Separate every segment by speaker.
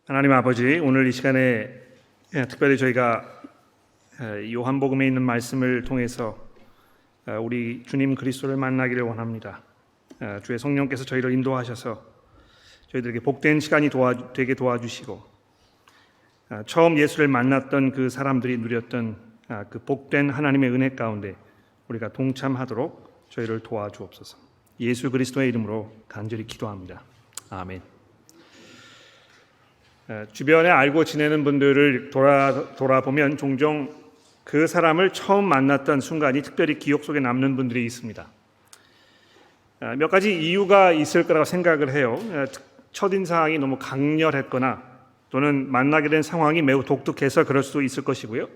Speaker 1: 하나님 아버지, 오늘 이 시간에 특별히 저희가 요한복음에 있는 말씀을 통해서 우리 주님 그리스도를 만나기를 원합니다. 주의 성령께서 저희를 인도하셔서 저희들에게 복된 시간이 되게 도와주시고, 처음 예수를 만났던 그 사람들이 누렸던 그 복된 하나님의 은혜 가운데 우리가 동참하도록 저희를 도와주옵소서. 예수 그리스도의 이름으로 간절히 기도합니다. 아멘. 주변에 알고 지내는 분들을 돌아보면 종종 그 사람을 처음 만났던 순간이 특별히 기억 속에 남는 분들이 있습니다. 몇 가지 이유가 있을 거라고 생각을 해요. 첫인상이 너무 강렬했거나, 또는 만나게 된 상황이 매우 독특해서 그럴 수도 있을 것이고요.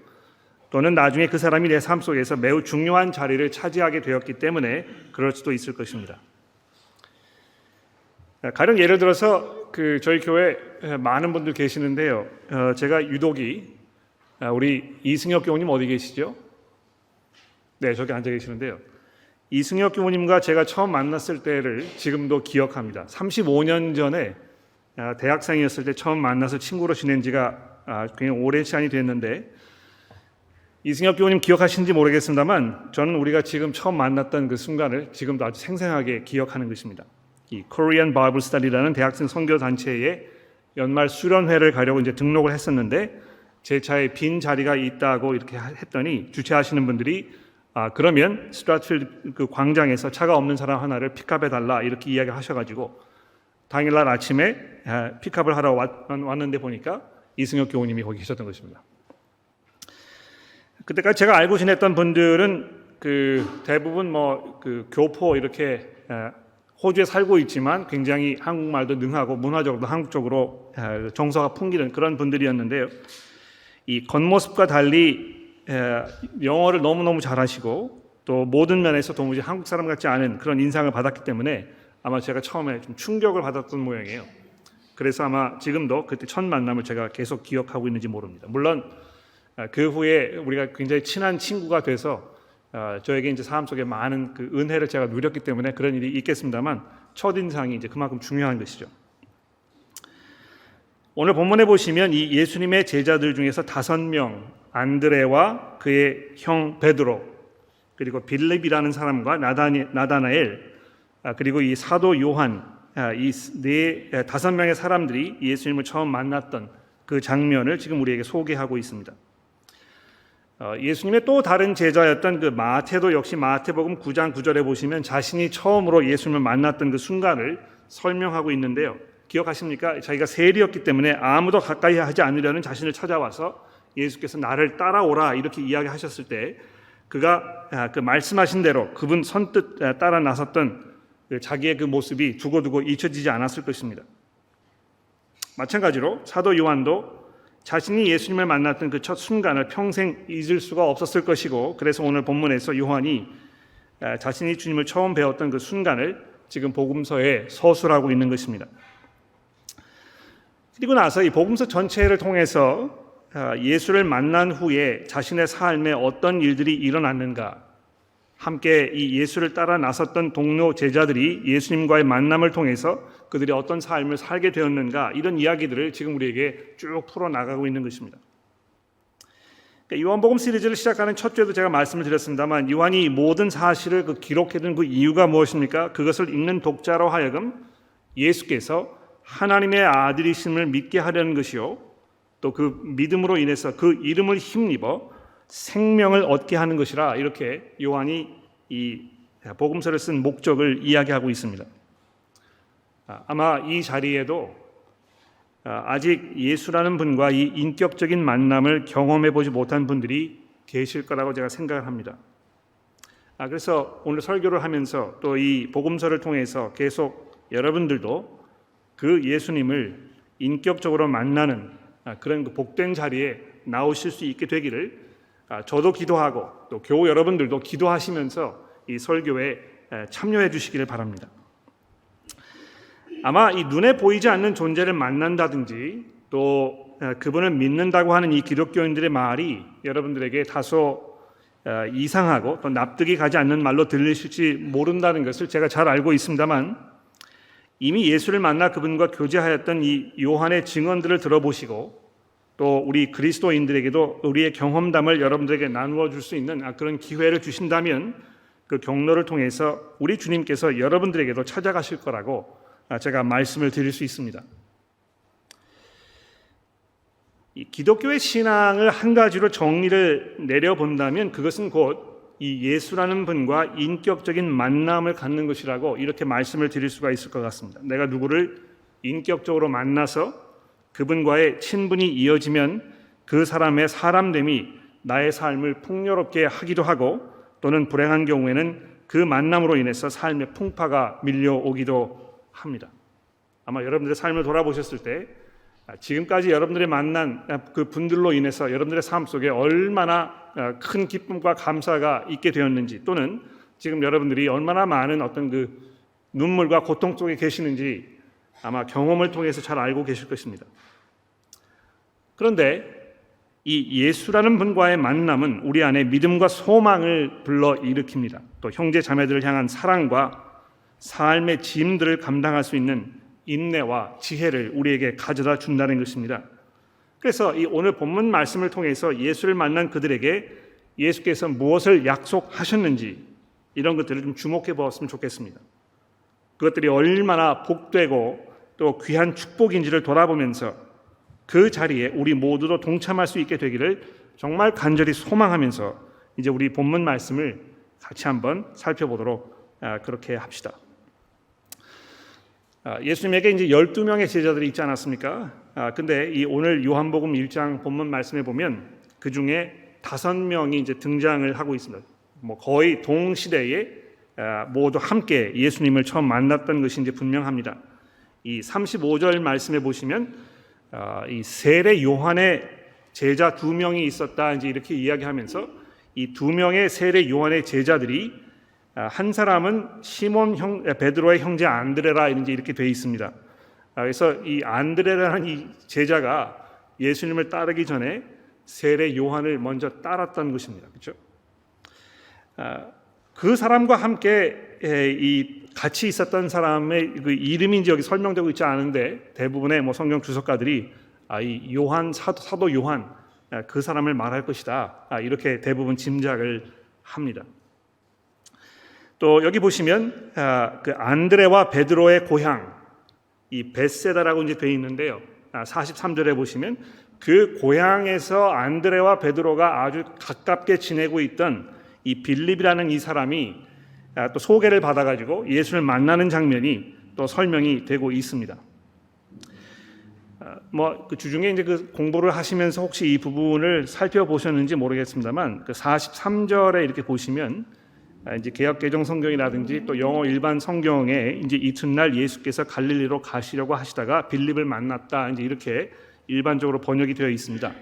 Speaker 1: 또는 나중에 그 사람이 내 삶 속에서 매우 중요한 자리를 차지하게 되었기 때문에 그럴 수도 있을 것입니다. 가령 예를 들어서 저희 교회 많은 분들 계시는데요. 제가 유독이 우리 이승혁 교우님 어디 계시죠? 네, 저기 앉아 계시는데요. 이승혁 교우님과 제가 처음 만났을 때를 지금도 기억합니다. 35년 전에 대학생이었을 때 처음 만나서 친구로 지낸 지가 굉장히 오랜 시간이 됐는데, 이승혁 교우님 기억하시는지 모르겠습니다만 저는 우리가 지금 처음 만났던 그 순간을 지금도 아주 생생하게 기억하는 것입니다. 이 Korean Bible Study라는 대학생 선교 단체에 연말 수련회를 가려고 이제 등록을 했었는데, 제 차에 빈 자리가 있다고 이렇게 했더니 주최하시는 분들이 그러면 스트라트필드 그 광장에서 차가 없는 사람 하나를 픽업해 달라 이렇게 이야기하셔가지고 당일날 아침에 픽업을 하러 왔는데 보니까 이승혁 교우님이 거기 계셨던 것입니다. 그때까지 제가 알고 지냈던 분들은 대부분 교포 이렇게 호주에 살고 있지만 굉장히 한국말도 능하고 문화적으로도 한국적으로 정서가 풍기는 그런 분들이었는데요. 이 겉모습과 달리 영어를 너무너무 잘하시고, 또 모든 면에서 도무지 한국 사람 같지 않은 그런 인상을 받았기 때문에 아마 제가 처음에 좀 충격을 받았던 모양이에요. 그래서 아마 지금도 그때 첫 만남을 제가 계속 기억하고 있는지 모릅니다. 물론 그 후에 우리가 굉장히 친한 친구가 돼서 저에게 이제 삶 속에 많은 그 은혜를 제가 누렸기 때문에 그런 일이 있겠습니다만, 첫인상이 이제 그만큼 중요한 것이죠. 오늘 본문에 보시면 이 예수님의 제자들 중에서 5명, 안드레와 그의 형 베드로, 그리고 빌립이라는 사람과 나다나엘, 그리고 이 사도 요한, 이 5명의 사람들이 예수님을 처음 만났던 그 장면을 지금 우리에게 소개하고 있습니다. 예수님의 또 다른 제자였던 그 마태도 역시 마태복음 9장 9절에 보시면 자신이 처음으로 예수님을 만났던 그 순간을 설명하고 있는데요. 기억하십니까? 자기가 세리였기 때문에 아무도 가까이 하지 않으려는 자신을 찾아와서 예수께서 나를 따라오라 이렇게 이야기하셨을 때, 그가 그 말씀하신 대로 그분 선뜻 따라 나섰던 자기의 그 모습이 두고두고 잊혀지지 않았을 것입니다. 마찬가지로 사도 요한도 자신이 예수님을 만났던 그 첫 순간을 평생 잊을 수가 없었을 것이고, 그래서 오늘 본문에서 요한이 자신이 주님을 처음 배웠던 그 순간을 지금 복음서에 서술하고 있는 것입니다. 그리고 나서 이 복음서 전체를 통해서 예수를 만난 후에 자신의 삶에 어떤 일들이 일어났는가, 함께 이 예수를 따라 나섰던 동료 제자들이 예수님과의 만남을 통해서 그들이 어떤 삶을 살게 되었는가, 이런 이야기들을 지금 우리에게 쭉 풀어나가고 있는 것입니다. 요한복음 시리즈를 시작하는 첫 주에도 제가 말씀을 드렸습니다만, 요한이 이 모든 사실을 기록해둔 그 이유가 무엇입니까? 그것을 읽는 독자로 하여금 예수께서 하나님의 아들이심을 믿게 하려는 것이요, 또 그 믿음으로 인해서 그 이름을 힘입어 생명을 얻게 하는 것이라, 이렇게 요한이 이 복음서를 쓴 목적을 이야기하고 있습니다. 아마 이 자리에도 아직 예수라는 분과 이 인격적인 만남을 경험해 보지 못한 분들이 계실 거라고 제가 생각을 합니다. 그래서 오늘 설교를 하면서 또 이 복음서를 통해서 계속 여러분들도 그 예수님을 인격적으로 만나는 그런 그 복된 자리에 나오실 수 있게 되기를 저도 기도하고 또 교우 여러분들도 기도하시면서 이 설교에 참여해 주시기를 바랍니다. 아마 이 눈에 보이지 않는 존재를 만난다든지 또 그분을 믿는다고 하는 이 기독교인들의 말이 여러분들에게 다소 이상하고 또 납득이 가지 않는 말로 들리실지 모른다는 것을 제가 잘 알고 있습니다만, 이미 예수를 만나 그분과 교제하였던 이 요한의 증언들을 들어보시고 또 우리 그리스도인들에게도 우리의 경험담을 여러분들에게 나누어 줄 수 있는 그런 기회를 주신다면 그 경로를 통해서 우리 주님께서 여러분들에게도 찾아가실 거라고 제가 말씀을 드릴 수 있습니다. 이 기독교의 신앙을 한 가지로 정리를 내려본다면 그것은 곧 이 예수라는 분과 인격적인 만남을 갖는 것이라고 이렇게 말씀을 드릴 수가 있을 것 같습니다. 내가 누구를 인격적으로 만나서 그분과의 친분이 이어지면 그 사람의 사람됨이 나의 삶을 풍요롭게 하기도 하고 또는 불행한 경우에는 그 만남으로 인해서 삶의 풍파가 밀려오기도 합니다. 아마 여러분들의 삶을 돌아보셨을 때 지금까지 여러분들이 만난 그 분들로 인해서 여러분들의 삶 속에 얼마나 큰 기쁨과 감사가 있게 되었는지 또는 지금 여러분들이 얼마나 많은 어떤 그 눈물과 고통 속에 계시는지 아마 경험을 통해서 잘 알고 계실 것입니다. 그런데 이 예수라는 분과의 만남은 우리 안에 믿음과 소망을 불러일으킵니다. 또 형제 자매들을 향한 사랑과 삶의 짐들을 감당할 수 있는 인내와 지혜를 우리에게 가져다 준다는 것입니다. 그래서 이 오늘 본문 말씀을 통해서 예수를 만난 그들에게 예수께서 무엇을 약속하셨는지 이런 것들을 좀 주목해 보았으면 좋겠습니다. 그것들이 얼마나 복되고 또 귀한 축복인지를 돌아보면서 그 자리에 우리 모두도 동참할 수 있게 되기를 정말 간절히 소망하면서 이제 우리 본문 말씀을 같이 한번 살펴보도록 그렇게 합시다. 예수님에게 이제 12명의 제자들이 있지 않았습니까? 근데 이 오늘 요한복음 1장 본문 말씀에 보면 그 중에 5명이 이제 등장을 하고 있습니다. 뭐 거의 동시대에 모두 함께 예수님을 처음 만났던 것이 이제 분명합니다. 이 35절 말씀에 보시면 이 세례 요한의 제자 2명이 있었다 이제 이렇게 이야기하면서 이 2명의 세례 요한의 제자들이 한 사람은 시몬 베드로의 형제 안드레라 이렇게 되어 있습니다. 그래서 이 안드레라는 이 제자가 예수님을 따르기 전에 세례 요한을 먼저 따랐던 것입니다. 그렇죠? 그 사람과 함께 이 같이 있었던 사람의 그 이름인지 여기 설명되고 있지 않은데 대부분의 뭐 성경 주석가들이 이 요한 사도 요한 그 사람을 말할 것이다 이렇게 대부분 짐작을 합니다. 또 여기 보시면 그 안드레와 베드로의 고향 이 벳세다라고 이제 되어 있는데요. 43절에 보시면 그 고향에서 안드레와 베드로가 아주 가깝게 지내고 있던 이 빌립이라는 이 사람이 또 소개를 받아가지고 예수를 만나는 장면이 또 설명이 되고 있습니다. 뭐 그 주중에 이제 그 공부를 하시면서 혹시 이 부분을 살펴보셨는지 모르겠습니다만 그 43절에 이렇게 보시면 이제 개역 개정 성경이라든지 또 영어 일반 성경에 이제 이튿날 예수께서 갈릴리로 가시려고 하시다가 빌립을 만났다 이제 이렇게 일반적으로 번역이 되어 있습니다.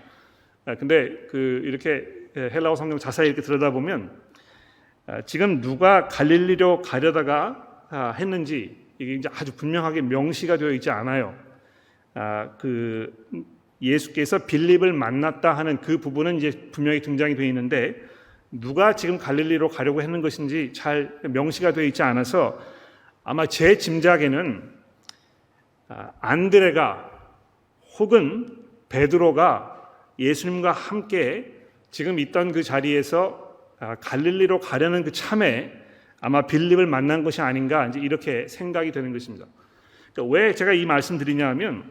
Speaker 1: 근데 그 이렇게 헬라어 성경 자세히 이렇게 들여다보면 지금 누가 갈릴리로 가려다가 했는지 이게 이제 아주 분명하게 명시가 되어 있지 않아요. 그 예수께서 빌립을 만났다 하는 그 부분은 이제 분명히 등장이 되어 있는데 누가 지금 갈릴리로 가려고 했는 것인지 잘 명시가 되어 있지 않아서 아마 제 짐작에는 안드레가 혹은 베드로가 예수님과 함께 지금 있던 그 자리에서 갈릴리로 가려는 그 참에 아마 빌립을 만난 것이 아닌가 이제 이렇게 생각이 되는 것입니다. 그러니까 왜 제가 이 말씀 드리냐면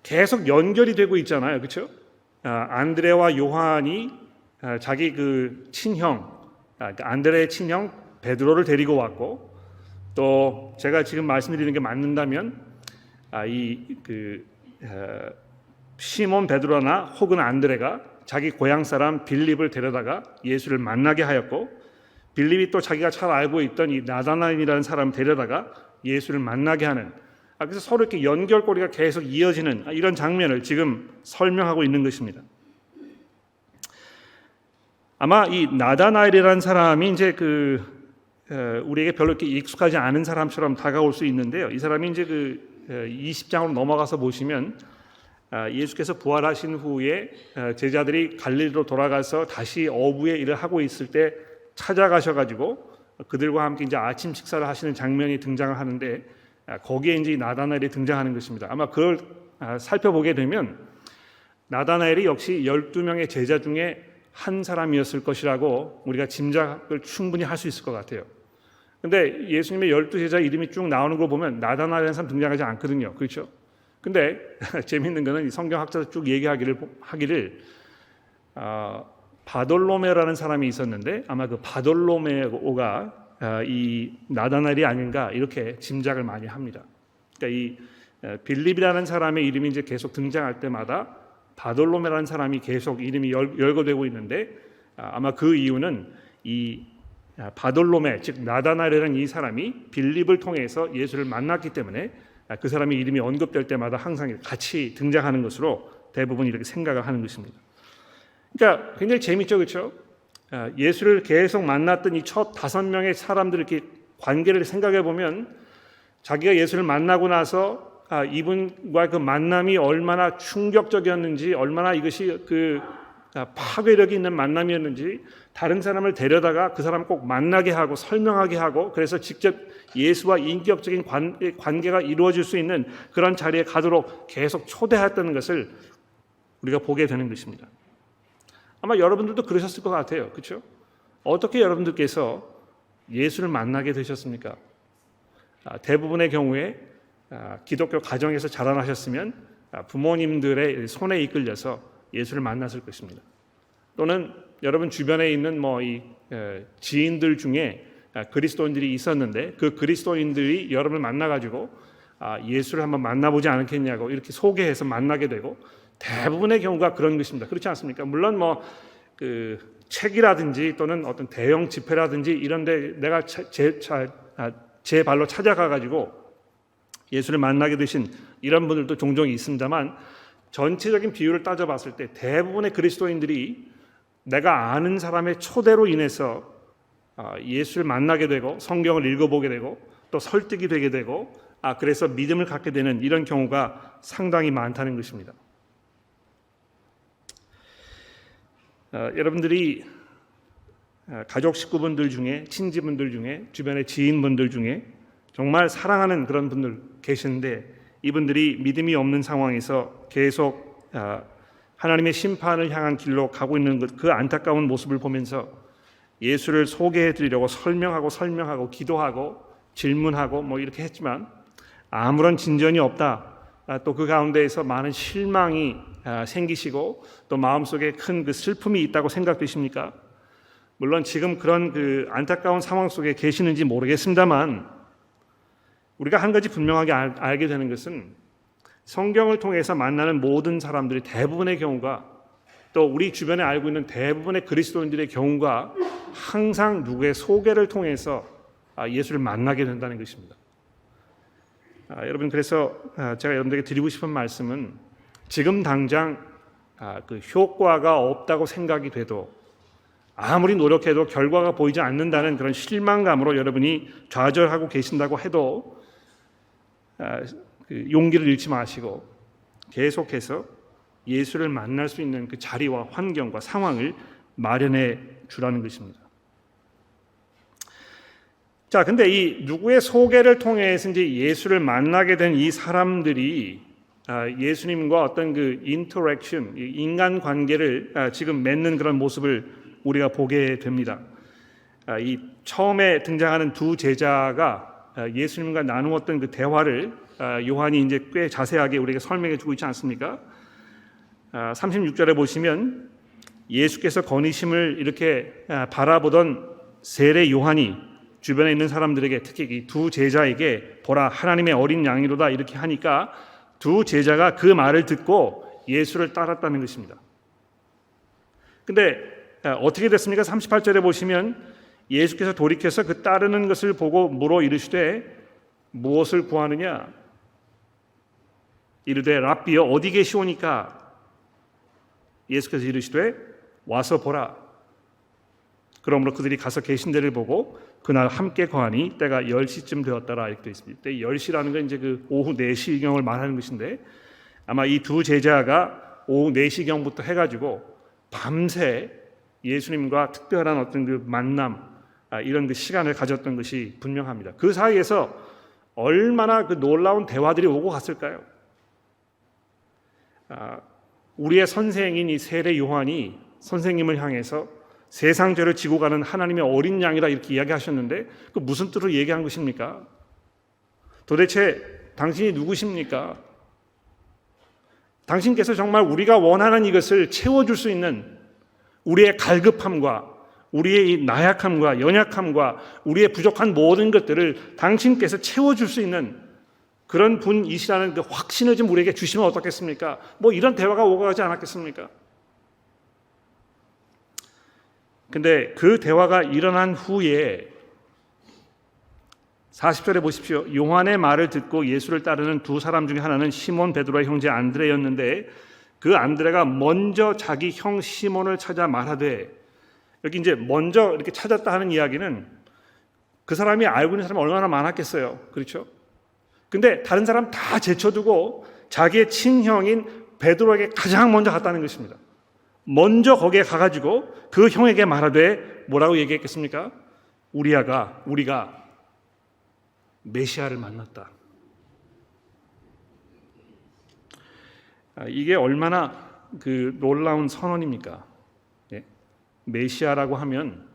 Speaker 1: 계속 연결이 되고 있잖아요, 그렇죠? 안드레와 요한이 자기 그 친형, 안드레의 친형 베드로를 데리고 왔고 또 제가 지금 말씀드리는 게 맞는다면 시몬 베드로나 혹은 안드레가 자기 고향 사람 빌립을 데려다가 예수를 만나게 하였고 빌립이 또 자기가 잘 알고 있던 이 나다나엘이라는 사람을 데려다가 예수를 만나게 하는 그래서 서로 이렇게 연결고리가 계속 이어지는 이런 장면을 지금 설명하고 있는 것입니다. 아마 이 나다나엘이라는 사람이 이제 우리에게 별로 이렇게 익숙하지 않은 사람처럼 다가올 수 있는데요. 이 사람이 이제 20장으로 넘어가서 보시면 예수께서 부활하신 후에 제자들이 갈릴리로 돌아가서 다시 어부의 일을 하고 있을 때 찾아가셔가지고 그들과 함께 이제 아침 식사를 하시는 장면이 등장을 하는데 거기에 이제 나다나엘이 등장하는 것입니다. 아마 그걸 살펴보게 되면 나다나엘이 역시 12명의 제자 중에 한 사람이었을 것이라고 우리가 짐작을 충분히 할 수 있을 것 같아요. 근데 예수님의 12제자 이름이 쭉 나오는 걸 보면 나다나엘이라는 사람 등장하지 않거든요. 그렇죠? 근데 재미있는 거는 성경학자들 쭉 얘기하기를 바돌로메라는 사람이 있었는데 아마 그 바돌로메오가 이 나다나엘이 아닌가 이렇게 짐작을 많이 합니다. 그러니까 이 빌립이라는 사람의 이름이 이제 계속 등장할 때마다 바돌로메라는 사람이 계속 이름이 열거되고 있는데 아마 그 이유는 이 바돌로메 즉 나다나엘이라는 이 사람이 빌립을 통해서 예수를 만났기 때문에 그 사람의 이름이 언급될 때마다 항상 같이 등장하는 것으로 대부분 이렇게 생각을 하는 것입니다. 그러니까 굉장히 재밌죠, 그렇죠? 예수를 계속 만났던 이 첫 5명의 사람들 이렇게 관계를 생각해 보면 자기가 예수를 만나고 나서 이분과 그 만남이 얼마나 충격적이었는지, 얼마나 이것이 그 파괴력이 있는 만남이었는지 다른 사람을 데려다가 그 사람을 꼭 만나게 하고 설명하게 하고 그래서 직접 예수와 인격적인 관계가 이루어질 수 있는 그런 자리에 가도록 계속 초대했다는 것을 우리가 보게 되는 것입니다. 아마 여러분들도 그러셨을 것 같아요. 그렇죠? 어떻게 여러분들께서 예수를 만나게 되셨습니까? 대부분의 경우에 기독교 가정에서 자라나셨으면 부모님들의 손에 이끌려서 예수를 만났을 것입니다. 또는 여러분 주변에 있는 이 지인들 중에 그리스도인들이 있었는데 그 그리스도인들이 여러분을 만나가지고 예수를 한번 만나보지 않겠냐고 이렇게 소개해서 만나게 되고 대부분의 경우가 그런 것입니다. 그렇지 않습니까? 물론 그 책이라든지 또는 어떤 대형 집회라든지 이런데 내가 제 발로 찾아가가지고 예수를 만나게 되신 이런 분들도 종종 있습니다만 전체적인 비율을 따져봤을 때 대부분의 그리스도인들이 내가 아는 사람의 초대로 인해서 예수를 만나게 되고 성경을 읽어보게 되고 또 설득이 되게 되고 그래서 믿음을 갖게 되는 이런 경우가 상당히 많다는 것입니다. 여러분들이 가족 식구분들 중에 친지분들 중에 주변의 지인분들 중에 정말 사랑하는 그런 분들 계시는데 이분들이 믿음이 없는 상황에서 계속 하나님의 심판을 향한 길로 가고 있는 그 안타까운 모습을 보면서 예수를 소개해 드리려고 설명하고 기도하고 질문하고 이렇게 했지만 아무런 진전이 없다. 또 그 가운데에서 많은 실망이 생기시고 또 마음속에 큰 그 슬픔이 있다고 생각되십니까? 물론 지금 그런 그 안타까운 상황 속에 계시는지 모르겠습니다만 우리가 한 가지 분명하게 알게 되는 것은 성경을 통해서 만나는 모든 사람들이 대부분의 경우가 또 우리 주변에 알고 있는 대부분의 그리스도인들의 경우가 항상 누구의 소개를 통해서 예수를 만나게 된다는 것입니다. 여러분 그래서 제가 여러분들에게 드리고 싶은 말씀은 지금 당장 그 효과가 없다고 생각이 돼도 아무리 노력해도 결과가 보이지 않는다는 그런 실망감으로 여러분이 좌절하고 계신다고 해도 그 용기를 잃지 마시고 계속해서 예수를 만날 수 있는 그 자리와 환경과 상황을 마련해 주라는 것입니다. 자, 근데 이 누구의 소개를 통해서 이제 예수를 만나게 된 이 사람들이 예수님과 어떤 그 인터랙션, 인간 관계를 지금 맺는 그런 모습을 우리가 보게 됩니다. 이 처음에 등장하는 두 제자가 예수님과 나누었던 그 대화를 요한이 이제 꽤 자세하게 우리에게 설명해 주고 있지 않습니까? 36절에 보시면 예수께서 거니심을 이렇게 바라보던 세례 요한이 주변에 있는 사람들에게 특히 이 두 제자에게 보라 하나님의 어린 양이로다 이렇게 하니까 두 제자가 그 말을 듣고 예수를 따랐다는 것입니다. 근데 어떻게 됐습니까? 38절에 보시면 예수께서 돌이켜서 그 따르는 것을 보고 물어 이르시되 무엇을 구하느냐? 이르되 랍비여 어디 계시오니까? 예수께서 이르시되 와서 보라. 그러므로 그들이 가서 계신 데를 보고 그날 함께 거하니 때가 10시쯤 되었더라 이렇게 되어 있습니다. 때 10시라는 건 이제 그 오후 4시경을 말하는 것인데 아마 이 두 제자가 오후 4시경부터 해가지고 밤새 예수님과 특별한 어떤 그 만남 이런 그 시간을 가졌던 것이 분명합니다. 그 사이에서 얼마나 그 놀라운 대화들이 오고 갔을까요? 우리의 선생인 이 세례 요한이 선생님을 향해서 세상 죄를 지고 가는 하나님의 어린 양이라 이렇게 이야기하셨는데 그 무슨 뜻으로 얘기한 것입니까? 도대체 당신이 누구십니까? 당신께서 정말 우리가 원하는 이것을 채워줄 수 있는 우리의 갈급함과 우리의 이 나약함과 연약함과 우리의 부족한 모든 것들을 당신께서 채워줄 수 있는 그런 분이시라는 그 확신을 좀 우리에게 주시면 어떻겠습니까? 뭐 이런 대화가 오고 가지 않았겠습니까? 근데 그 대화가 일어난 후에 40절에 보십시오. 요한의 말을 듣고 예수를 따르는 두 사람 중에 하나는 시몬 베드로의 형제 안드레였는데 그 안드레가 먼저 자기 형 시몬을 찾아 말하되, 여기 이제 먼저 이렇게 찾았다 하는 이야기는 그 사람이 알고 있는 사람이 얼마나 많았겠어요. 그렇죠? 근데 다른 사람 다 제쳐두고 자기의 친형인 베드로에게 가장 먼저 갔다는 것입니다. 먼저 거기에 가가지고 그 형에게 말하되 뭐라고 얘기했겠습니까? 우리가 메시아를 만났다. 이게 얼마나 그 놀라운 선언입니까? 예? 메시아라고 하면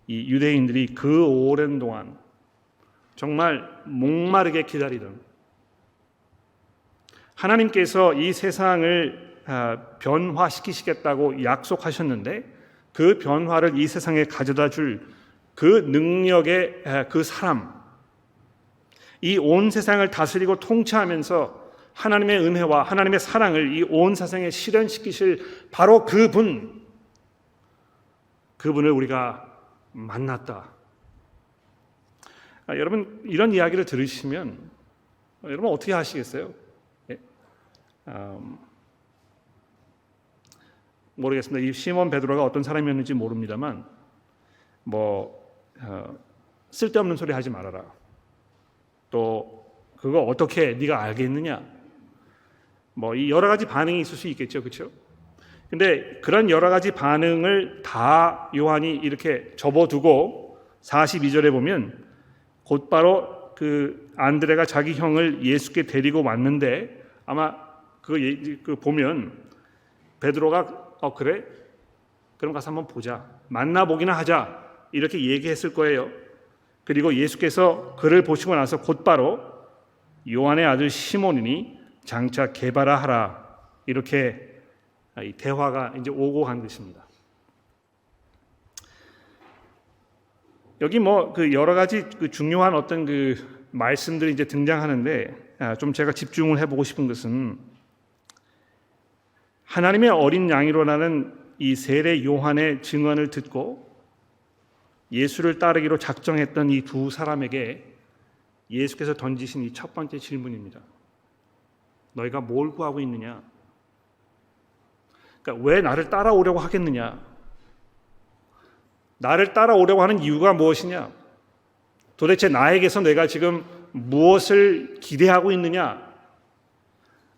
Speaker 1: 이 유대인들이 그 오랜 동안 정말 목마르게 기다리던, 하나님께서 이 세상을 변화시키시겠다고 약속하셨는데 그 변화를 이 세상에 가져다 줄 그 능력의 그 사람, 이 온 세상을 다스리고 통치하면서 하나님의 은혜와 하나님의 사랑을 이 온 세상에 실현시키실 바로 그분을 우리가 만났다. 여러분 이런 이야기를 들으시면 여러분 어떻게 하시겠어요? 예? 모르겠습니다. 이 시몬 베드로가 어떤 사람이었는지 모릅니다만 쓸데없는 소리 하지 말아라. 또 그거 어떻게 네가 알겠느냐? 이 여러 가지 반응이 있을 수 있겠죠, 그렇죠? 근데 그런 여러 가지 반응을 다 요한이 이렇게 접어두고 42절에 보면 곧바로 그 안드레가 자기 형을 예수께 데리고 왔는데 아마 그 보면 베드로가 그래? 그럼 가서 한번 보자. 만나보기나 하자. 이렇게 얘기했을 거예요. 그리고 예수께서 그를 보시고 나서 곧바로 요한의 아들 시몬이니 장차 게바라 하라. 이렇게 이 대화가 이제 오고 간 것입니다. 여기 그 여러 가지 그 중요한 어떤 그 말씀들이 이제 등장하는데 좀 제가 집중을 해보고 싶은 것은 하나님의 어린 양이로라는 이 세례 요한의 증언을 듣고 예수를 따르기로 작정했던 이 두 사람에게 예수께서 던지신 이 첫 번째 질문입니다. 너희가 뭘 구하고 있느냐? 그러니까 왜 나를 따라오려고 하겠느냐? 나를 따라오려고 하는 이유가 무엇이냐? 도대체 나에게서 내가 지금 무엇을 기대하고 있느냐?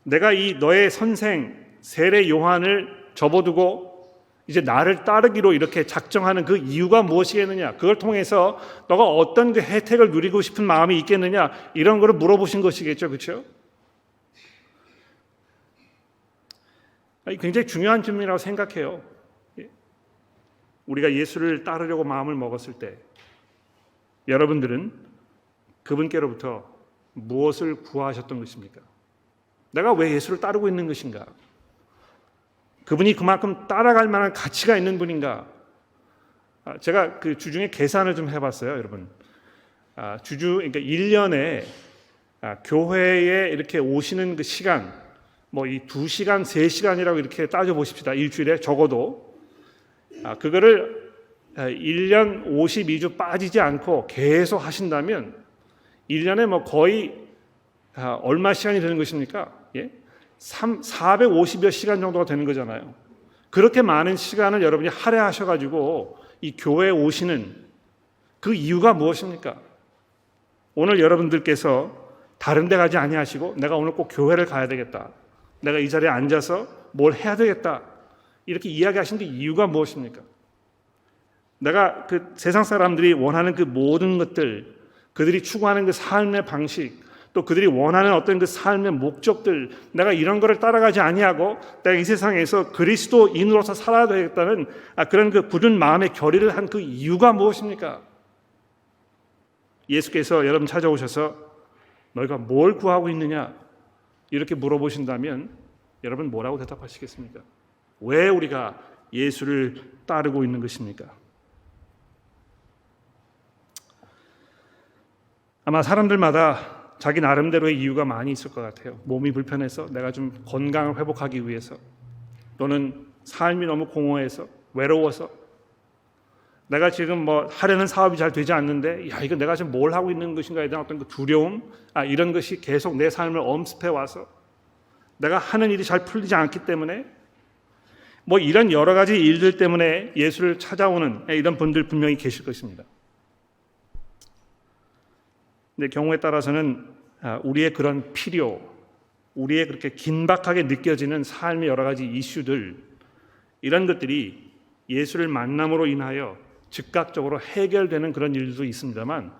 Speaker 1: 내가 이 너의 선생 세례 요한을 접어두고 이제 나를 따르기로 이렇게 작정하는 그 이유가 무엇이겠느냐? 그걸 통해서 너가 어떤 그 혜택을 누리고 싶은 마음이 있겠느냐? 이런 거를 물어보신 것이겠죠, 그렇죠? 굉장히 중요한 질문이라고 생각해요. 우리가 예수를 따르려고 마음을 먹었을 때 여러분들은 그분께로부터 무엇을 구하셨던 것입니까? 내가 왜 예수를 따르고 있는 것인가? 그분이 그만큼 따라갈 만한 가치가 있는 분인가? 제가 그 주중에 계산을 좀 해봤어요, 여러분. 그러니까 1년에 교회에 이렇게 오시는 그 시간, 이 2시간, 3시간이라고 이렇게 따져보십시다. 일주일에 적어도. 그거를 1년 52주 빠지지 않고 계속 하신다면 1년에 거의 얼마 시간이 되는 것입니까? 예? 450여 시간 정도가 되는 거잖아요. 그렇게 많은 시간을 여러분이 할애하셔가지고 이 교회에 오시는 그 이유가 무엇입니까? 오늘 여러분들께서 다른 데 가지 아니하시고 내가 오늘 꼭 교회를 가야 되겠다. 내가 이 자리에 앉아서 뭘 해야 되겠다. 이렇게 이야기하신 그 이유가 무엇입니까? 내가 그 세상 사람들이 원하는 그 모든 것들, 그들이 추구하는 그 삶의 방식, 또 그들이 원하는 어떤 그 삶의 목적들, 내가 이런 거를 따라가지 아니하고 내가 이 세상에서 그리스도인으로서 살아야 되겠다는 그런 그 굳은 마음의 결의를 한 그 이유가 무엇입니까? 예수께서 여러분 찾아오셔서 너희가 뭘 구하고 있느냐 이렇게 물어보신다면 여러분 뭐라고 대답하시겠습니까? 왜 우리가 예수를 따르고 있는 것입니까? 아마 사람들마다 자기 나름대로의 이유가 많이 있을 것 같아요. 몸이 불편해서, 내가 좀 건강을 회복하기 위해서, 또는 삶이 너무 공허해서, 외로워서, 내가 지금 뭐 하려는 사업이 잘 되지 않는데 이거 내가 지금 뭘 하고 있는 것인가에 대한 어떤 그 두려움, 이런 것이 계속 내 삶을 엄습해 와서 내가 하는 일이 잘 풀리지 않기 때문에, 뭐 이런 여러 가지 일들 때문에 예수를 찾아오는 이런 분들 분명히 계실 것입니다. 근데 경우에 따라서는 우리의 그런 필요, 우리의 그렇게 긴박하게 느껴지는 삶의 여러 가지 이슈들, 이런 것들이 예수를 만남으로 인하여 즉각적으로 해결되는 그런 일도 있습니다만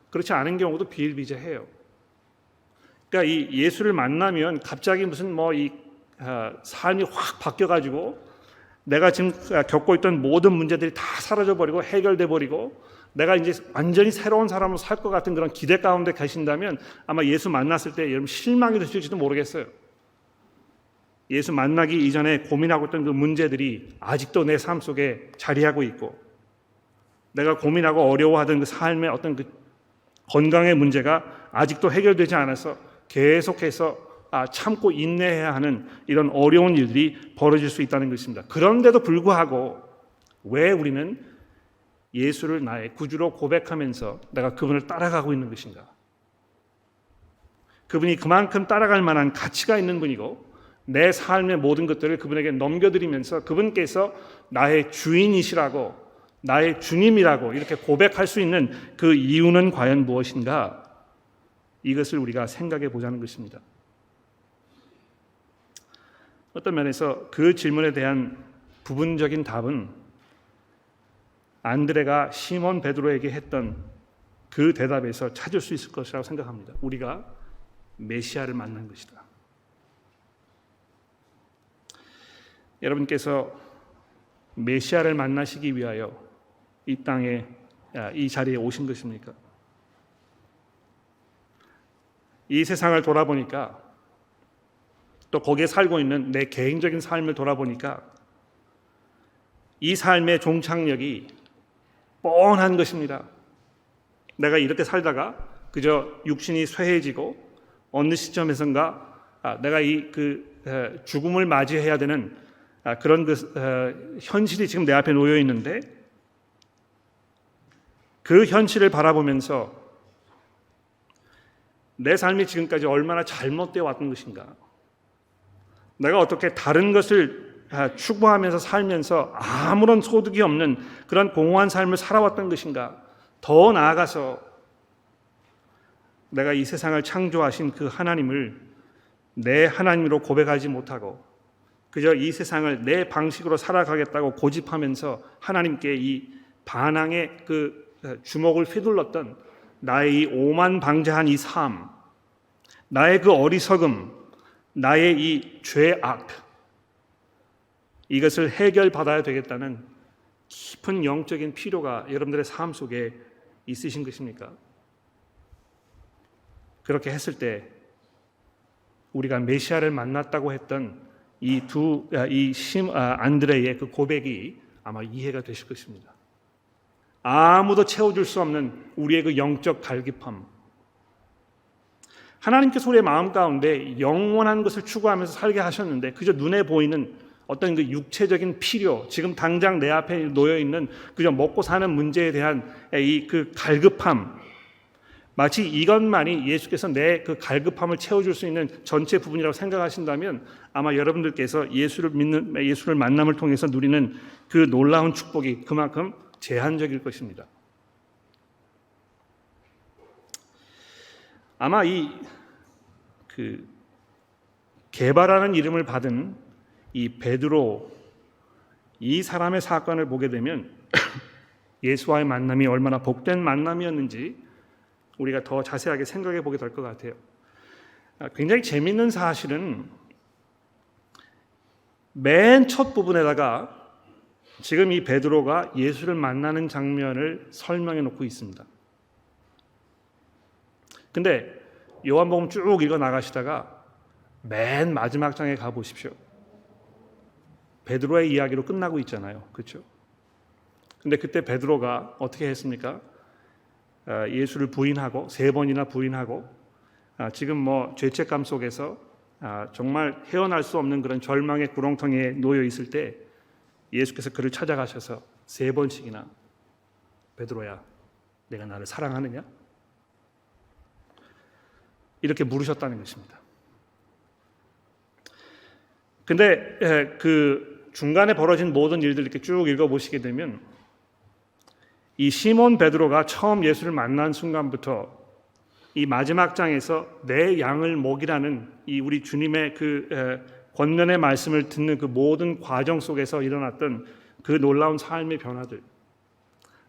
Speaker 1: 그렇지 않은 경우도 비일비재해요. 그러니까 이 예수를 만나면 갑자기 무슨 삶이 확 바뀌어가지고 내가 지금 겪고 있던 모든 문제들이 다 사라져버리고 해결돼 버리고 내가 이제 완전히 새로운 사람으로 살 것 같은 그런 기대 가운데 계신다면 아마 예수 만났을 때 여러분 실망이 되실지도 모르겠어요. 예수 만나기 이전에 고민하고 있던 그 문제들이 아직도 내 삶 속에 자리하고 있고, 내가 고민하고 어려워하던 그 삶의 어떤 그 건강의 문제가 아직도 해결되지 않아서 계속해서 참고 인내해야 하는 이런 어려운 일들이 벌어질 수 있다는 것입니다. 그런데도 불구하고 왜 우리는 예수를 나의 구주로 고백하면서 내가 그분을 따라가고 있는 것인가? 그분이 그만큼 따라갈 만한 가치가 있는 분이고 내 삶의 모든 것들을 그분에게 넘겨드리면서 그분께서 나의 주인이시라고, 나의 주님이라고 이렇게 고백할 수 있는 그 이유는 과연 무엇인가? 이것을 우리가 생각해 보자는 것입니다. 어떤 면에서 그 질문에 대한 부분적인 답은 안드레가 시몬 베드로에게 했던 그 대답에서 찾을 수 있을 것이라고 생각합니다. 우리가 메시아를 만난 것이다. 여러분께서 메시아를 만나시기 위하여 이 땅에, 이 자리에 오신 것입니까? 이 세상을 돌아보니까, 또 거기에 살고 있는 내 개인적인 삶을 돌아보니까 이 삶의 종착역이 뻔한 것입니다. 내가 이렇게 살다가 그저 육신이 쇠해지고 어느 시점에선가 내가 죽음을 맞이해야 되는 그런 현실이 지금 내 앞에 놓여 있는데, 그 현실을 바라보면서 내 삶이 지금까지 얼마나 잘못되어 왔던 것인가, 내가 어떻게 다른 것을 추구하면서 살면서 아무런 소득이 없는 그런 공허한 삶을 살아왔던 것인가, 더 나아가서 내가 이 세상을 창조하신 그 하나님을 내 하나님으로 고백하지 못하고 그저 이 세상을 내 방식으로 살아가겠다고 고집하면서 하나님께 이 반항의 그 주먹을 휘둘렀던 나의 이 오만방자한 이 삶, 나의 그 어리석음, 나의 이 죄악, 이것을 해결받아야 되겠다는 깊은 영적인 필요가 여러분들의 삶 속에 있으신 것입니까? 그렇게 했을 때 우리가 메시아를 만났다고 했던 안드레의 그 고백이 아마 이해가 되실 것입니다. 아무도 채워줄 수 없는 우리의 그 영적 갈급함, 하나님께서 우리의 마음 가운데 영원한 것을 추구하면서 살게 하셨는데 그저 눈에 보이는 어떤 그 육체적인 필요, 지금 당장 내 앞에 놓여 있는 그저 먹고 사는 문제에 대한 이 그 갈급함, 마치 이것만이 예수께서 내 그 갈급함을 채워줄 수 있는 전체 부분이라고 생각하신다면 아마 여러분들께서 예수를 만남을 통해서 누리는 그 놀라운 축복이 그만큼 제한적일 것입니다. 아마 개바라는 이름을 받은 이 베드로, 이 사람의 사건을 보게 되면 예수와의 만남이 얼마나 복된 만남이었는지 우리가 더 자세하게 생각해 보게 될 것 같아요. 굉장히 재미있는 사실은 맨 첫 부분에다가 지금 이 베드로가 예수를 만나는 장면을 설명해 놓고 있습니다. 근데 요한복음 쭉 읽어 나가시다가 맨 마지막 장에 가 보십시오. 베드로의 이야기로 끝나고 있잖아요. 그렇죠? 근데 그때 베드로가 어떻게 했습니까? 예수를 부인하고 3번이나 부인하고 지금 뭐 죄책감 속에서 정말 헤어날 수 없는 그런 절망의 구렁텅이에 놓여 있을 때 예수께서 그를 찾아가셔서 3번씩이나 베드로야, 내가 나를 사랑하느냐? 이렇게 물으셨다는 것입니다. 근데 그 중간에 벌어진 모든 일들 이렇게 쭉 읽어보시게 되면 이 시몬 베드로가 처음 예수를 만난 순간부터 이 마지막 장에서 내 양을 먹이라는 이 우리 주님의 그 권면의 말씀을 듣는 그 모든 과정 속에서 일어났던 그 놀라운 삶의 변화들,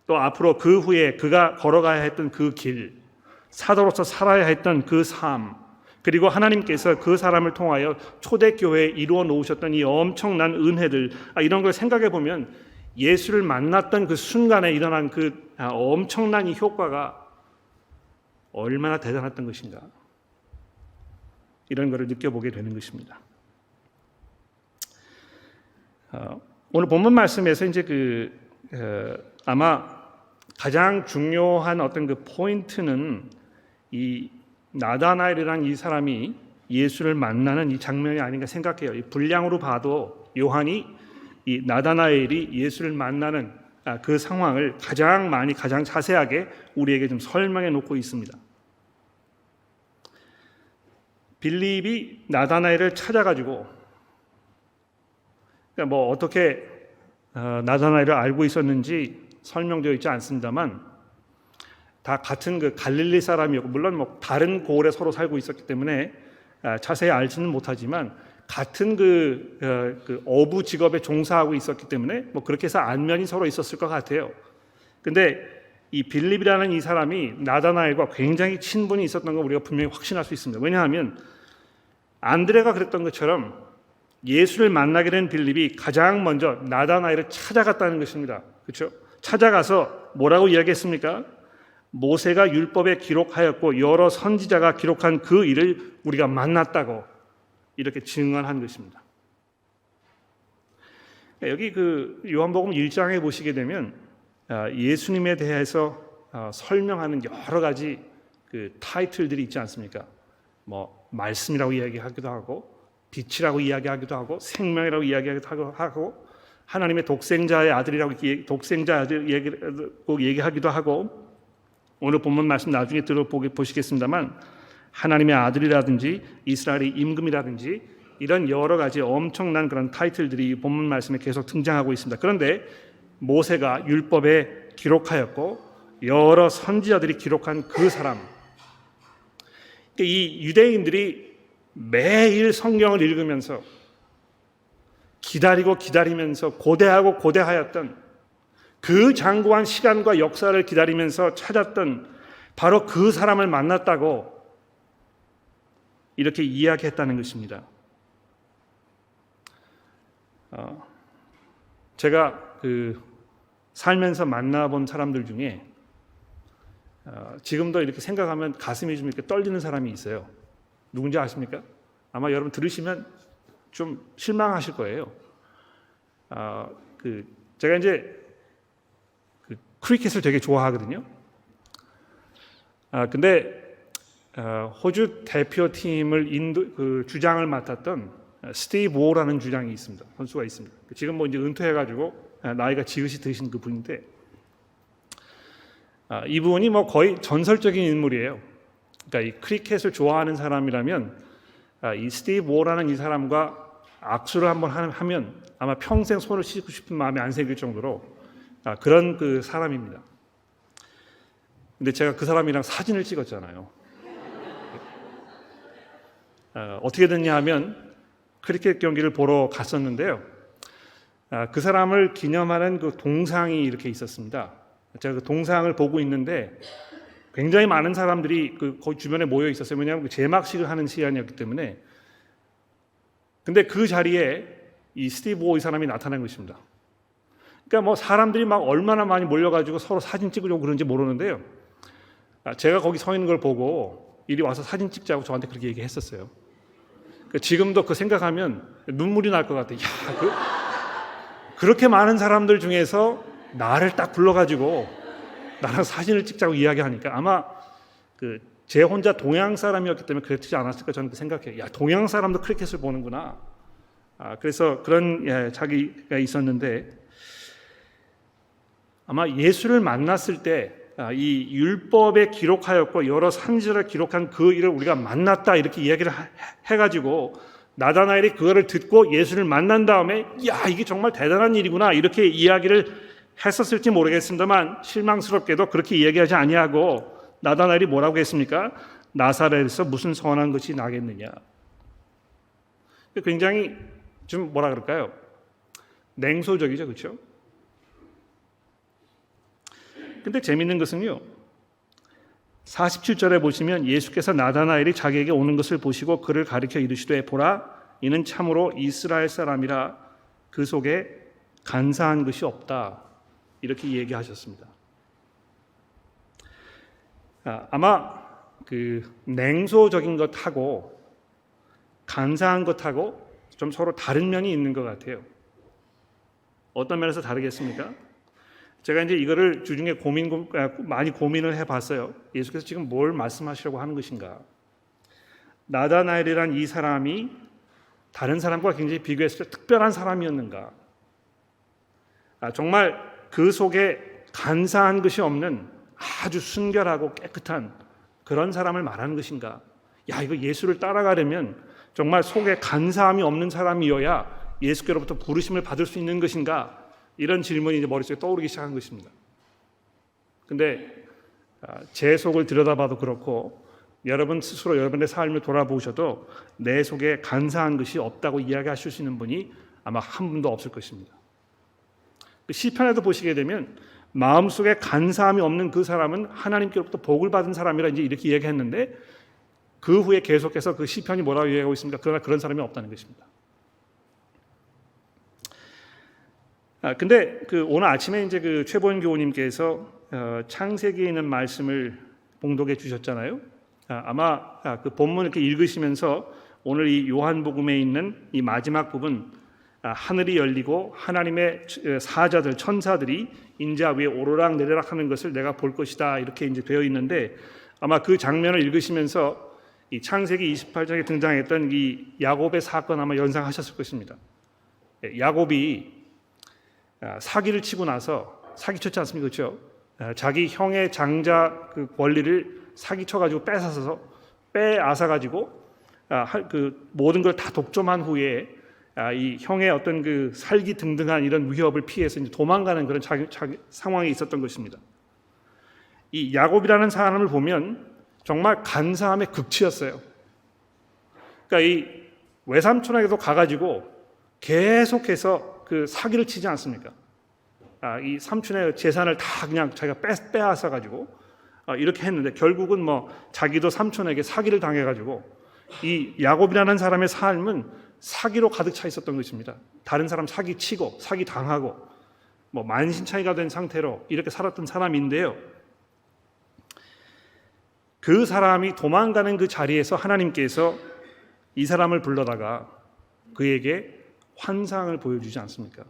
Speaker 1: 또 앞으로 그 후에 그가 걸어가야 했던 그 길, 사도로서 살아야 했던 그 삶, 그리고 하나님께서 그 사람을 통하여 초대교회에 이루어 놓으셨던 이 엄청난 은혜들, 이런 걸 생각해 보면 예수를 만났던 그 순간에 일어난 그 엄청난 이 효과가 얼마나 대단했던 것인가, 이런 것을 느껴보게 되는 것입니다. 오늘 본문 말씀에서 이제 아마 가장 중요한 어떤 그 포인트는 이 나다나엘이라는 이 사람이 예수를 만나는 이 장면이 아닌가 생각해요. 이 분량으로 봐도 요한이 이 나다나엘이 예수를 만나는 그 상황을 가장 자세하게 우리에게 좀 설명해 놓고 있습니다. 빌립이 나다나엘을 찾아가지고, 그러니까 뭐 어떻게 나다나엘을 알고 있었는지 설명되어 있지 않습니다만 다 같은 그 갈릴리 사람이었고, 물론 뭐 다른 고을에 서로 살고 있었기 때문에 자세히 알지는 못하지만 같은 그 어부 직업에 종사하고 있었기 때문에 뭐 그렇게 해서 안면이 서로 있었을 것 같아요. 근데 이 빌립이라는 이 사람이 나다나엘과 굉장히 친분이 있었던 걸 우리가 분명히 확신할 수 있습니다. 왜냐하면 안드레가 그랬던 것처럼 예수를 만나게 된 빌립이 가장 먼저 나다나엘을 찾아갔다는 것입니다. 그렇죠? 찾아가서 뭐라고 이야기했습니까? 모세가 율법에 기록하였고 여러 선지자가 기록한 그 일을 우리가 만났다고 이렇게 증언한 것입니다. 여기 그 요한복음 1장에 보시게 되면 예수님에 대해서 설명하는 여러 가지 그 타이틀들이 있지 않습니까? 뭐 말씀이라고 이야기하기도 하고, 빛이라고 이야기하기도 하고, 생명이라고 이야기하기도 하고, 하나님의 독생자의 아들이라고 독생자 아들 얘기하기도 하고, 오늘 본문 말씀 나중에 들어보시겠습니다만 하나님의 아들이라든지 이스라엘의 임금이라든지 이런 여러 가지 엄청난 그런 타이틀들이 본문 말씀에 계속 등장하고 있습니다. 그런데 모세가 율법에 기록하였고 여러 선지자들이 기록한 그 사람, 이 유대인들이 매일 성경을 읽으면서 기다리면서 고대하였던 그 장구한 시간과 역사를 기다리면서 찾았던 바로 그 사람을 만났다고 이렇게 이야기했다는 것입니다. 제가 살면서 만나본 사람들 중에 지금도 이렇게 생각하면 가슴이 좀 이렇게 떨리는 사람이 있어요. 누군지 아십니까? 아마 여러분 들으시면 좀 실망하실 거예요. 제가 이제 크리켓을 되게 좋아하거든요. 근데 호주 대표팀을 주장을 맡았던 스티브 워라는 주장이 있습니다. 선수가 있습니다. 지금 뭐 이제 은퇴해가지고 나이가 지긋이 드신 그 분인데, 이분이 뭐 거의 전설적인 인물이에요. 그러니까 이 크리켓을 좋아하는 사람이라면 이 스티브 워라는 이 사람과 악수를 한번 하면 아마 평생 손을 씻고 싶은 마음이 안 생길 정도로 그런 그 사람입니다. 근데 제가 그 사람이랑 사진을 찍었잖아요. 어떻게 됐냐 하면 크리켓 경기를 보러 갔었는데요. 그 사람을 기념하는 그 동상이 이렇게 있었습니다. 제가 그 동상을 보고 있는데 굉장히 많은 사람들이 거기 주변에 모여 있었어요. 왜냐하면 제막식을 하는 시간이었기 때문에. 근데 그 자리에 이 스티브 오 이 사람이 나타난 것입니다. 그러니까 뭐 사람들이 막 얼마나 많이 몰려가지고 서로 사진 찍으려고 그런지 모르는데요. 제가 거기 서 있는 걸 보고 이리 와서 사진 찍자고 저한테 그렇게 얘기했었어요. 지금도 그 생각하면 눈물이 날 것 같아요. 그렇게 많은 사람들 중에서 나를 딱 불러가지고 나랑 사진을 찍자고 이야기하니까 아마 제 혼자 동양 사람이었기 때문에 그랬지 않았을까 저는 생각해요. 야, 동양 사람도 크리켓을 보는구나. 그래서 그런 자기가 있었는데 아마 예수를 만났을 때 이 율법에 기록하였고 여러 산지를 기록한 그 일을 우리가 만났다 이렇게 이야기를 해가지고 나다나엘이 그거를 듣고 예수를 만난 다음에 야 이게 정말 대단한 일이구나 이렇게 이야기를 했었을지 모르겠습니다만 실망스럽게도 그렇게 이야기하지 아니하고 나다나엘이 뭐라고 했습니까? 나사렛에서 무슨 선한 것이 나겠느냐. 굉장히 좀 뭐라 그럴까요? 냉소적이죠, 그렇죠? 근데 재밌는 것은요. 47절에 보시면 예수께서 나다나엘이 자기에게 오는 것을 보시고 그를 가리켜 이르시되 보라 이는 참으로 이스라엘 사람이라 그 속에 간사한 것이 없다. 이렇게 얘기하셨습니다. 아마 냉소적인 것하고 간사한 것하고 좀 서로 다른 면이 있는 것 같아요. 어떤 면에서 다르겠습니까? 제가 이제 이거를 주중에 많이 고민을 해봤어요. 예수께서 지금 뭘 말씀하시려고 하는 것인가? 나다나엘이란 이 사람이 다른 사람과 굉장히 비교했을 때 특별한 사람이었는가? 정말 그 속에 간사한 것이 없는 아주 순결하고 깨끗한 그런 사람을 말하는 것인가? 야, 이거 예수를 따라가려면 정말 속에 간사함이 없는 사람이어야 예수께로부터 부르심을 받을 수 있는 것인가? 이런 질문이 이제 머릿속에 떠오르기 시작한 것입니다. 근데 제 속을 들여다봐도 그렇고 여러분 스스로 여러분의 삶을 돌아보셔도 내 속에 간사한 것이 없다고 이야기하실 수 있는 분이 아마 한 분도 없을 것입니다. 시편에도 보시게 되면 마음속에 간사함이 없는 그 사람은 하나님께로부터 복을 받은 사람이라 이제 이렇게 이야기했는데 그 후에 계속해서 그 시편이 뭐라고 이야기하고 있습니까? 그러나 그런 사람이 없다는 것입니다. 근데 오늘 아침에 이제 최보현 교우님께서 창세기에 있는 말씀을 봉독해 주셨잖아요. 아마 그 본문 이렇게 읽으시면서 오늘 이 요한복음에 있는 이 마지막 부분 하늘이 열리고 하나님의 사자들 천사들이 인자 위에 오르락 내리락 하는 것을 내가 볼 것이다 이렇게 이제 되어 있는데 아마 그 장면을 읽으시면서 이 창세기 28장에 등장했던 이 야곱의 사건 아마 연상하셨을 것입니다. 야곱이 사기를 치고 나서 사기쳤지 않습니까? 그렇죠? 자기 형의 장자 그 권리를 사기쳐가지고 빼앗아가지고 그 모든 걸 다 독점한 후에 이 형의 어떤 그 살기 등등한 이런 위협을 피해서 이제 도망가는 그런 상황이 있었던 것입니다. 이 야곱이라는 사람을 보면 정말 간사함의 극치였어요. 그러니까 이 외삼촌에게도 가가지고 계속해서 그 사기를 치지 않습니까? 이 삼촌의 재산을 다 그냥 자기가 빼앗아 가지고 이렇게 했는데 결국은 뭐 자기도 삼촌에게 사기를 당해가지고 이 야곱이라는 사람의 삶은 사기로 가득 차 있었던 것입니다. 다른 사람 사기 치고 사기 당하고 뭐 만신창이가 된 상태로 이렇게 살았던 사람인데요. 그 사람이 도망가는 그 자리에서 하나님께서 이 사람을 불러다가 그에게 환상을 보여주지 않습니까?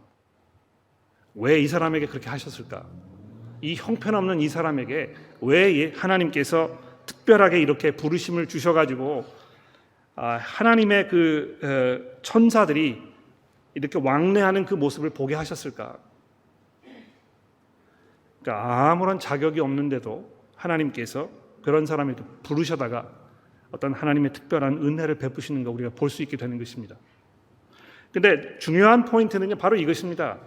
Speaker 1: 왜 이 사람에게 그렇게 하셨을까? 이 형편없는 이 사람에게 왜 하나님께서 특별하게 이렇게 부르심을 주셔가지고 하나님의 그 천사들이 이렇게 왕래하는 그 모습을 보게 하셨을까? 그러니까 아무런 자격이 없는데도 하나님께서 그런 사람을 부르셔다가 어떤 하나님의 특별한 은혜를 베푸시는 거 우리가 볼 수 있게 되는 것입니다. 근데 중요한 포인트는 바로 이것입니다.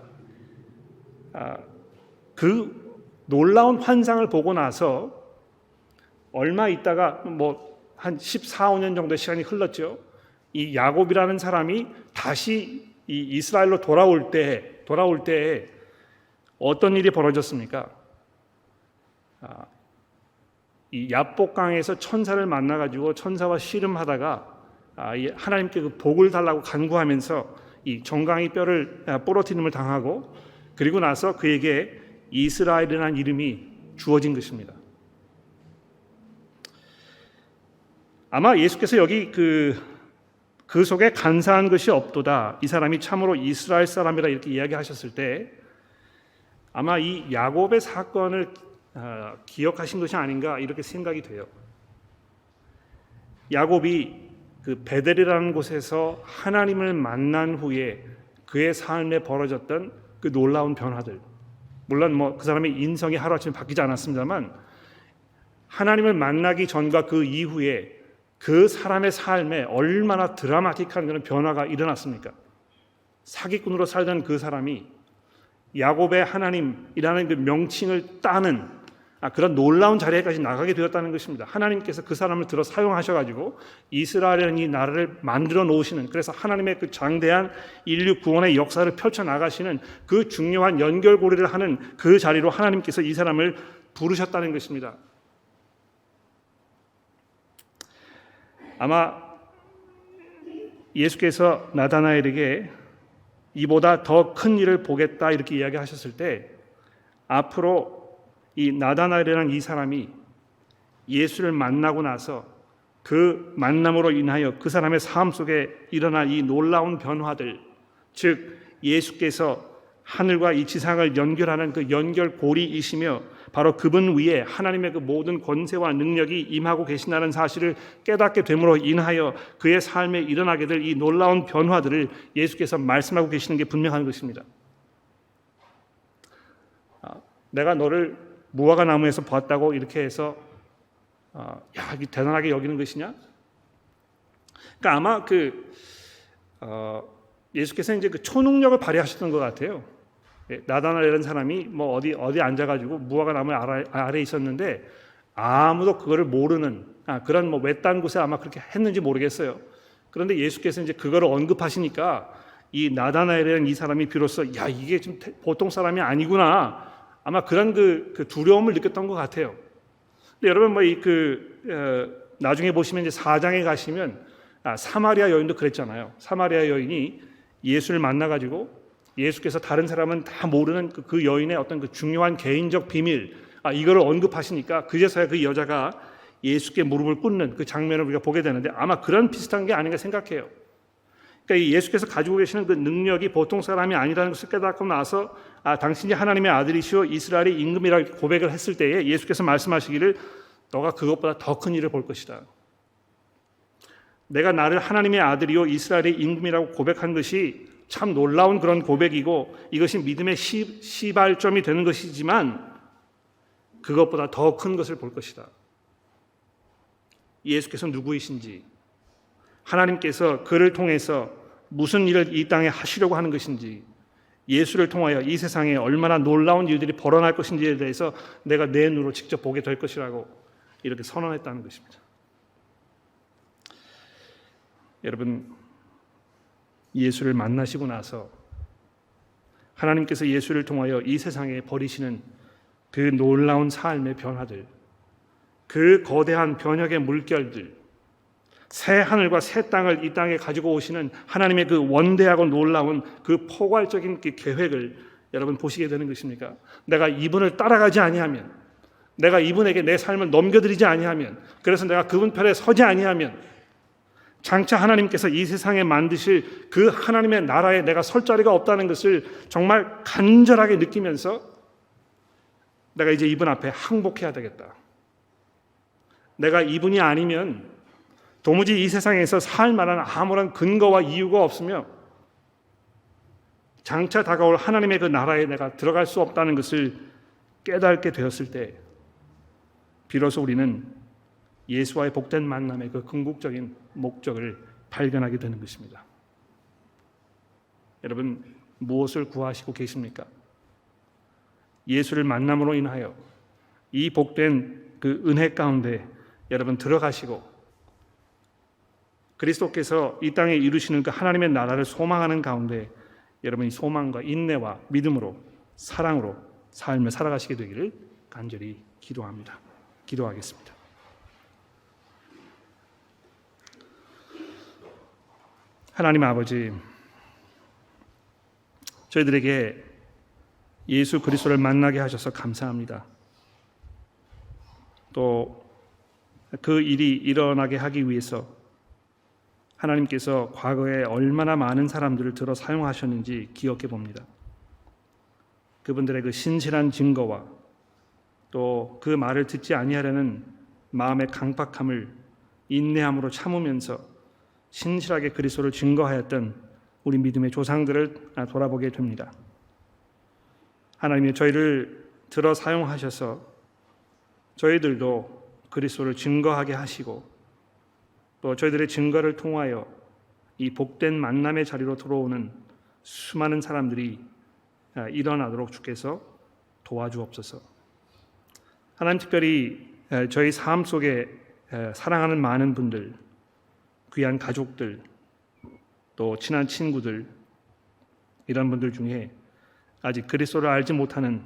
Speaker 1: 그 놀라운 환상을 보고 나서 얼마 있다가 뭐 한 14, 15년 정도의 시간이 흘렀죠. 이 야곱이라는 사람이 다시 이 이스라엘로 돌아올 때 어떤 일이 벌어졌습니까? 이 야복강에서 천사를 만나가지고 천사와 씨름하다가 하나님께 그 복을 달라고 간구하면서 이 정강이 뼈를 부러뜨림을 당하고 그리고 나서 그에게 이스라엘이라는 이름이 주어진 것입니다. 아마 예수께서 여기 그 속에 간사한 것이 없도다. 이 사람이 참으로 이스라엘 사람이라 이렇게 이야기하셨을 때 아마 이 야곱의 사건을 기억하신 것이 아닌가 이렇게 생각이 돼요. 야곱이 그 베델이라는 곳에서 하나님을 만난 후에 그의 삶에 벌어졌던 그 놀라운 변화들, 물론 뭐 그 사람의 인성이 하루아침에 바뀌지 않았습니다만 하나님을 만나기 전과 그 이후에 그 사람의 삶에 얼마나 드라마틱한 그런 변화가 일어났습니까? 사기꾼으로 살던 그 사람이 야곱의 하나님이라는 그 명칭을 따는 그런 놀라운 자리에까지 나가게 되었다는 것입니다. 하나님께서 그 사람을 들어 사용하셔가지고 이스라엘이라는 이 나라를 만들어 놓으시는, 그래서 하나님의 그 장대한 인류 구원의 역사를 펼쳐 나가시는 그 중요한 연결고리를 하는 그 자리로 하나님께서 이 사람을 부르셨다는 것입니다. 아마 예수께서 나다나엘에게 이보다 더 큰 일을 보겠다 이렇게 이야기하셨을 때 앞으로 이 나다나엘이라는 이 사람이 예수를 만나고 나서 그 만남으로 인하여 그 사람의 삶 속에 일어날 이 놀라운 변화들, 즉 예수께서 하늘과 이 지상을 연결하는 그 연결고리이시며 바로 그분 위에 하나님의 그 모든 권세와 능력이 임하고 계신다는 사실을 깨닫게 됨으로 인하여 그의 삶에 일어나게 될 이 놀라운 변화들을 예수께서 말씀하고 계시는 게 분명한 것입니다. 내가 너를 무화과 나무에서 보았다고 이렇게 해서 이게 대단하게 여기는 것이냐? 그러니까 아마 예수께서 이제 그 초능력을 발휘하셨던 것 같아요. 나다나엘이라는 사람이 뭐 어디 앉아가지고 무화과 나무 아래 있었는데 아무도 그거를 모르는 그런 뭐 외딴 곳에 아마 그렇게 했는지 모르겠어요. 그런데 예수께서 이제 그거를 언급하시니까 이 나다나엘이라는 이 사람이 비로소 이게 좀 보통 사람이 아니구나. 아마 그런 그 두려움을 느꼈던 것 같아요. 근데 여러분 나중에 보시면 이제 4장에 가시면 사마리아 여인도 그랬잖아요. 사마리아 여인이 예수를 만나가지고 예수께서 다른 사람은 다 모르는 그 여인의 어떤 그 중요한 개인적 비밀 이거를 언급하시니까 그제서야 그 여자가 예수께 무릎을 꿇는 그 장면을 우리가 보게 되는데 아마 그런 비슷한 게 아닌가 생각해요. 그러니까 예수께서 가지고 계시는 그 능력이 보통 사람이 아니라는 것을 깨닫고 나서 당신이 하나님의 아들이시오 이스라엘의 임금이라고 고백을 했을 때에 예수께서 말씀하시기를 너가 그것보다 더 큰 일을 볼 것이다. 내가 나를 하나님의 아들이요 이스라엘의 임금이라고 고백한 것이 참 놀라운 그런 고백이고 이것이 믿음의 시발점이 되는 것이지만 그것보다 더 큰 것을 볼 것이다. 예수께서 누구이신지, 하나님께서 그를 통해서 무슨 일을 이 땅에 하시려고 하는 것인지, 예수를 통하여 이 세상에 얼마나 놀라운 일들이 벌어날 것인지에 대해서 내가 내 눈으로 직접 보게 될 것이라고 이렇게 선언했다는 것입니다. 여러분, 예수를 만나시고 나서 하나님께서 예수를 통하여 이 세상에 벌이시는 그 놀라운 삶의 변화들, 그 거대한 변혁의 물결들, 새 하늘과 새 땅을 이 땅에 가지고 오시는 하나님의 그 원대하고 놀라운 그 포괄적인 그 계획을 여러분 보시게 되는 것입니까? 내가 이분을 따라가지 아니하면, 내가 이분에게 내 삶을 넘겨드리지 아니하면, 그래서 내가 그분 편에 서지 아니하면 장차 하나님께서 이 세상에 만드실 그 하나님의 나라에 내가 설 자리가 없다는 것을 정말 간절하게 느끼면서 내가 이제 이분 앞에 항복해야 되겠다. 내가 이분이 아니면 도무지 이 세상에서 살 만한 아무런 근거와 이유가 없으며 장차 다가올 하나님의 그 나라에 내가 들어갈 수 없다는 것을 깨닫게 되었을 때 비로소 우리는 예수와의 복된 만남의 그 궁극적인 목적을 발견하게 되는 것입니다. 여러분, 무엇을 구하시고 계십니까? 예수를 만남으로 인하여 이 복된 그 은혜 가운데 여러분 들어가시고 그리스도께서 이 땅에 이루시는 그 하나님의 나라를 소망하는 가운데 여러분이 소망과 인내와 믿음으로 사랑으로 삶을 살아가시게 되기를 간절히 기도합니다. 기도하겠습니다. 하나님 아버지, 저희들에게 예수 그리스도를 만나게 하셔서 감사합니다. 또 그 일이 일어나게 하기 위해서 하나님께서 과거에 얼마나 많은 사람들을 들어 사용하셨는지 기억해 봅니다. 그분들의 그 신실한 증거와 또 그 말을 듣지 아니하려는 마음의 강박함을 인내함으로 참으면서 신실하게 그리스도를 증거하였던 우리 믿음의 조상들을 돌아보게 됩니다. 하나님이 저희를 들어 사용하셔서 저희들도 그리스도를 증거하게 하시고 또 저희들의 증거를 통하여 이 복된 만남의 자리로 들어오는 수많은 사람들이 일어나도록 주께서 도와주옵소서. 하나님, 특별히 저희 삶 속에 사랑하는 많은 분들, 귀한 가족들, 또 친한 친구들, 이런 분들 중에 아직 그리스도를 알지 못하는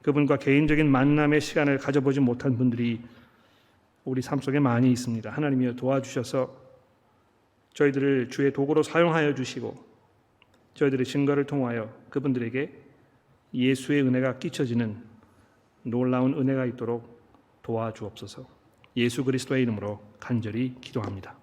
Speaker 1: 그분과 개인적인 만남의 시간을 가져보지 못한 분들이 우리 삶 속에 많이 있습니다. 하나님이여 도와주셔서 저희들을 주의 도구로 사용하여 주시고 저희들의 증거를 통하여 그분들에게 예수의 은혜가 끼쳐지는 놀라운 은혜가 있도록 도와주옵소서. 예수 그리스도의 이름으로 간절히 기도합니다.